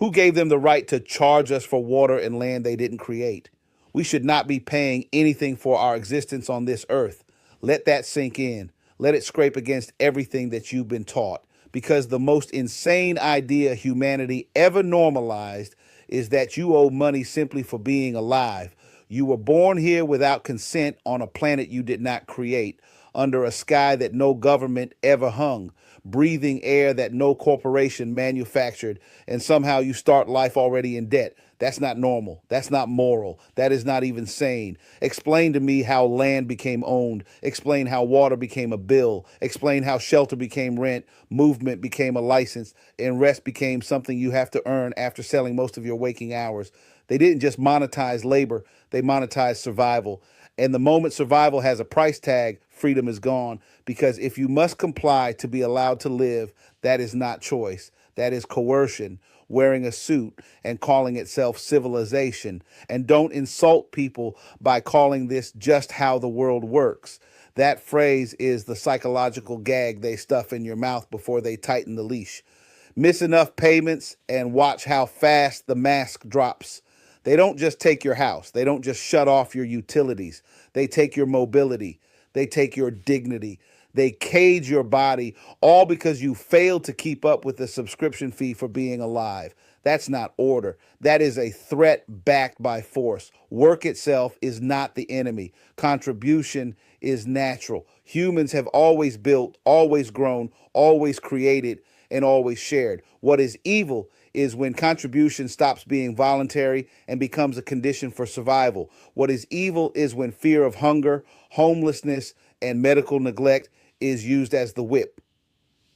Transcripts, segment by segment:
Who gave them the right to charge us for water and land they didn't create? We should not be paying anything for our existence on this earth. Let that sink in. Let it scrape against everything that you've been taught. Because the most insane idea humanity ever normalized is that you owe money simply for being alive. You were born here without consent on a planet you did not create, under a sky that no government ever hung, breathing air that no corporation manufactured, and somehow you start life already in debt. That's not normal. That's not moral. That is not even sane. Explain to me how land became owned. Explain how water became a bill. Explain how shelter became rent, movement became a license, and rest became something you have to earn after selling most of your waking hours. They didn't just monetize labor, they monetized survival. And the moment survival has a price tag, freedom is gone. Because if you must comply to be allowed to live, that is not choice. That is coercion, wearing a suit and calling itself civilization. And don't insult people by calling this just how the world works. That phrase is the psychological gag they stuff in your mouth before they tighten the leash. Miss enough payments and watch how fast the mask drops. They don't just take your house. They don't just shut off your utilities. They take your mobility. They take your dignity. They cage your body, all because you failed to keep up with the subscription fee for being alive. That's not order. That is a threat backed by force. Work itself is not the enemy. Contribution is natural. Humans have always built, always grown, always created, and always shared. What is evil is when contribution stops being voluntary and becomes a condition for survival. What is evil is when fear of hunger, homelessness, and medical neglect is used as the whip.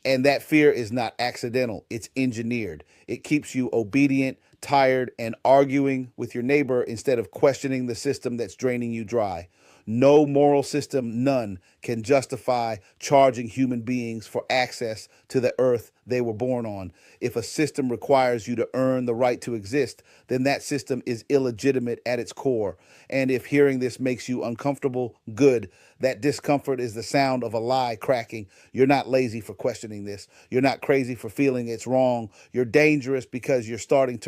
And that fear is not accidental, it's engineered. It keeps you obedient, tired, and arguing with your neighbor instead of questioning the system that's draining you dry. No moral system, none, can justify charging human beings for access to the earth they were born on. If a system requires you to earn the right to exist, then that system is illegitimate at its core. And if hearing this makes you uncomfortable, good. That discomfort is the sound of a lie cracking. You're not lazy for questioning this. You're not crazy for feeling it's wrong. You're dangerous because you're starting to